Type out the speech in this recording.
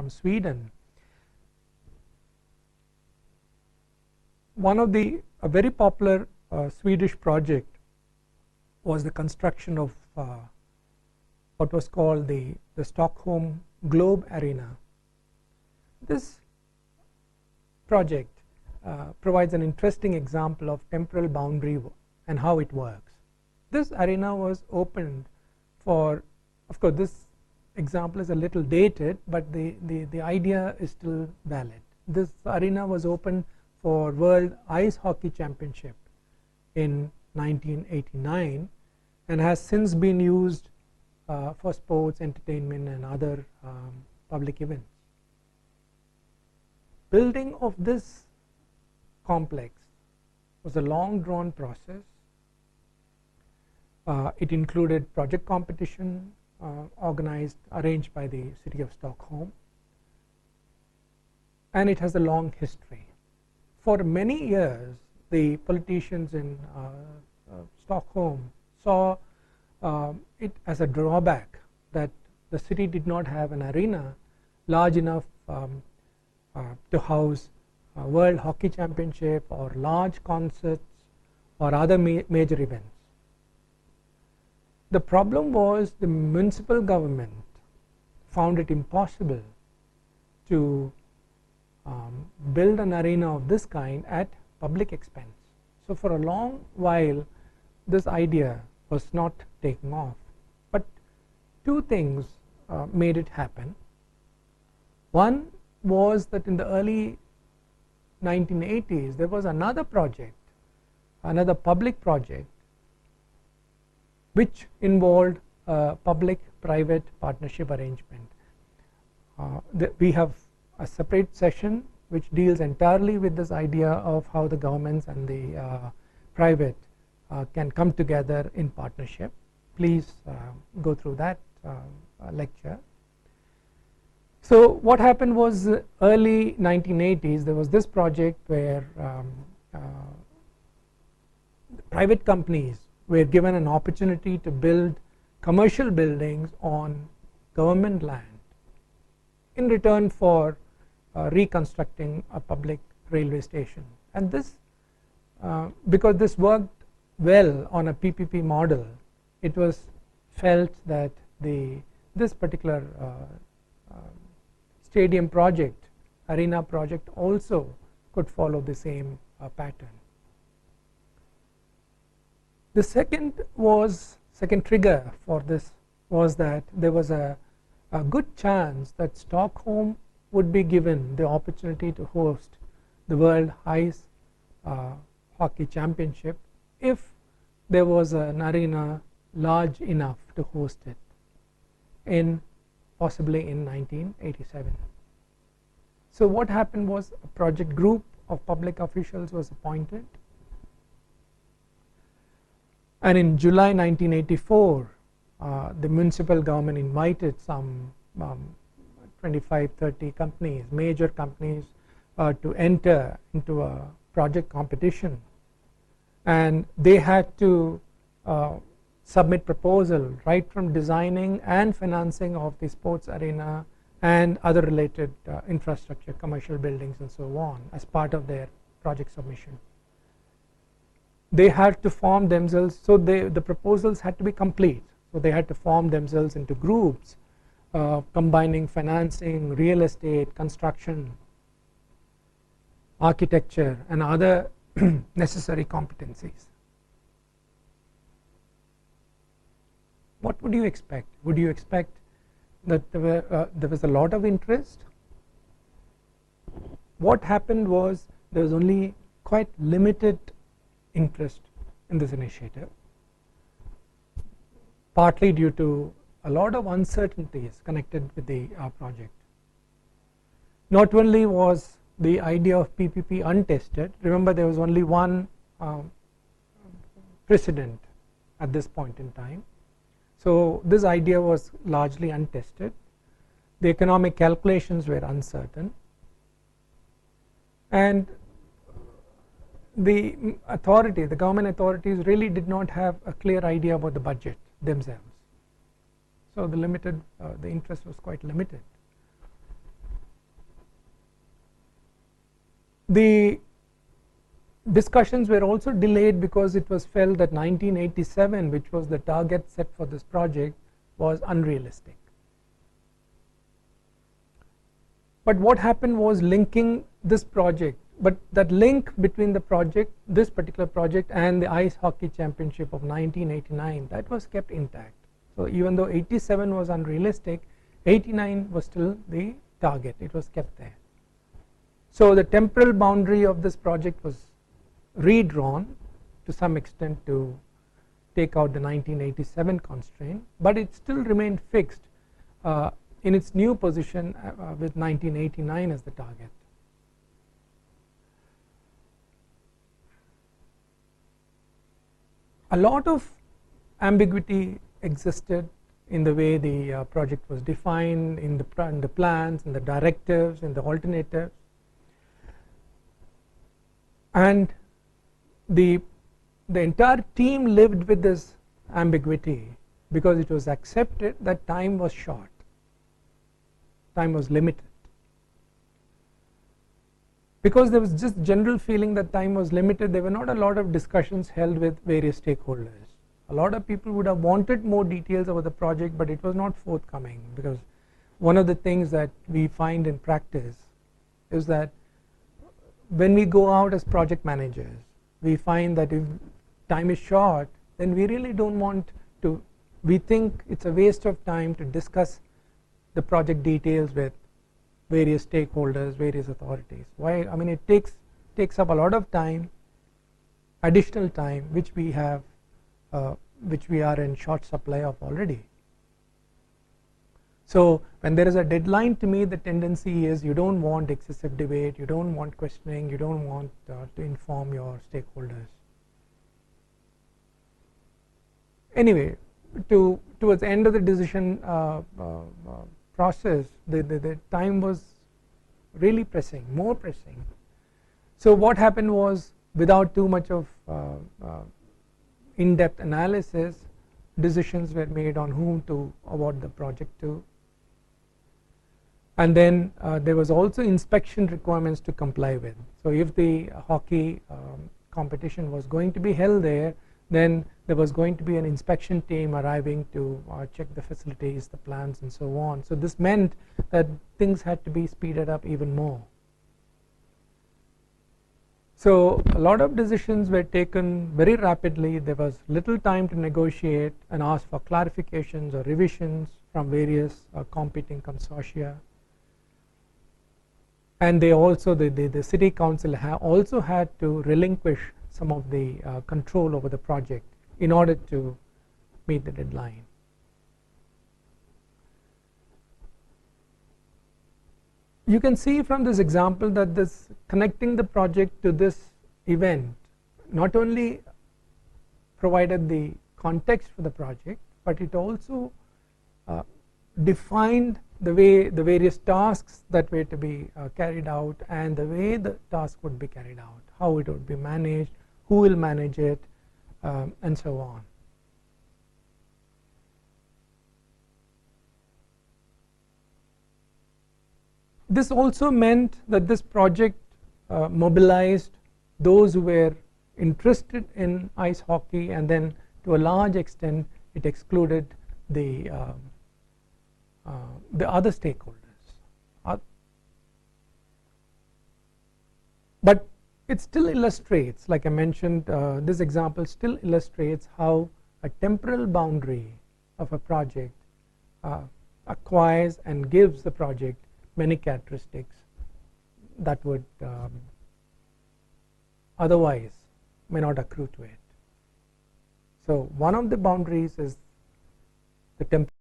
from Sweden. One of a very popular Swedish project was the construction of what was called the Stockholm Globe Arena. This project provides an interesting example of temporal boundary and how it works. This arena was opened for, of course this example is a little dated, but the idea is still valid. This arena was opened for World Ice Hockey Championship in 1989 and has since been used for sports, entertainment and other public events. Building of this complex was a long drawn process. It included project competition arranged by the city of Stockholm, and it has a long history. For many years the politicians in Stockholm saw it as a drawback that the city did not have an arena large enough to house World Hockey Championship or large concerts or other major events. The problem was the municipal government found it impossible to build an arena of this kind at public expense. So for a long while this idea was not taking off, but two things made it happen. One was that in the early 1980s there was another project, another public project, which involved a public-private partnership arrangement. We have a separate session which deals entirely with this idea of how the governments and the private can come together in partnership. Please go through that lecture. So what happened was early 1980s there was this project where private companies were given an opportunity to build commercial buildings on government land in return for reconstructing a public railway station. And this because this worked well on a PPP model, it was felt that this particular stadium project, arena project, also could follow the same pattern. The second trigger for this was that there was a good chance that Stockholm would be given the opportunity to host the World Ice Hockey Championship if there was an arena large enough to host it possibly in 1987. So what happened was a project group of public officials was appointed, and in July 1984 the municipal government invited some 25-30 companies, major companies, to enter into a project competition, and they had to submit proposal right from designing and financing of the sports arena and other related infrastructure, commercial buildings and so on as part of their project submission. They had to form themselves, so the proposals had to be complete, so they had to form themselves into groups combining financing, real estate, construction, architecture and other necessary competencies. What would you expect? Would you expect that there was a lot of interest? What happened was there was only quite limited interest in this initiative, partly due to a lot of uncertainties connected with the project. Not only was the idea of PPP untested, remember there was only one precedent at this point in time, so this idea was largely untested. The economic calculations were uncertain, and the government authorities really did not have a clear idea about the budget themselves, so the interest was quite limited. The discussions were also delayed because it was felt that 1987, which was the target set for this project, was unrealistic. But what happened was linking this project, but that link between the project, this particular project, and the ice hockey championship of 1989, that was kept intact. So even though 87 was unrealistic, 89 was still the target, it was kept there. So the temporal boundary of this project was redrawn to some extent to take out the 1987 constraint, but it still remained fixed in its new position with 1989 as the target. A lot of ambiguity existed in the way the project was defined, in the plans, in the directives, in the alternatives, and the entire team lived with this ambiguity because it was accepted that time was short, time was limited. Because there was just general feeling that time was limited, there were not a lot of discussions held with various stakeholders. A lot of people would have wanted more details about the project, but it was not forthcoming, because one of the things that we find in practice is that when we go out as project managers, we find that if time is short, then we really don't want to, we think it's a waste of time to discuss the project details with various stakeholders, various authorities. Why? I mean, it takes up a lot of time, additional time, which we have, which we are in short supply of already. So when there is a deadline, to me the tendency is you don't want excessive debate, you don't want questioning, you don't want to inform your stakeholders. Anyway, towards the end of the decision process, the time was really pressing, more pressing. So what happened was, without too much of in-depth analysis, decisions were made on whom to award the project to. And then there was also inspection requirements to comply with. So if the hockey competition was going to be held there, then there was going to be an inspection team arriving to check the facilities, the plans, and so on. So this meant that things had to be speeded up even more. So a lot of decisions were taken very rapidly. There was little time to negotiate and ask for clarifications or revisions from various competing consortia. And they also, the city council also had to relinquish some of the control over the project in order to meet the deadline. You can see from this example that this connecting the project to this event not only provided the context for the project, but it also defined the way the various tasks that were to be carried out, and the way the task would be carried out, how it would be managed, who will manage it, and so on. This also meant that this project mobilized those who were interested in ice hockey, and then to a large extent it excluded the other stakeholders. But it still illustrates, like I mentioned, this example still illustrates how a temporal boundary of a project acquires and gives the project many characteristics that would otherwise may not accrue to it. So one of the boundaries is the temporal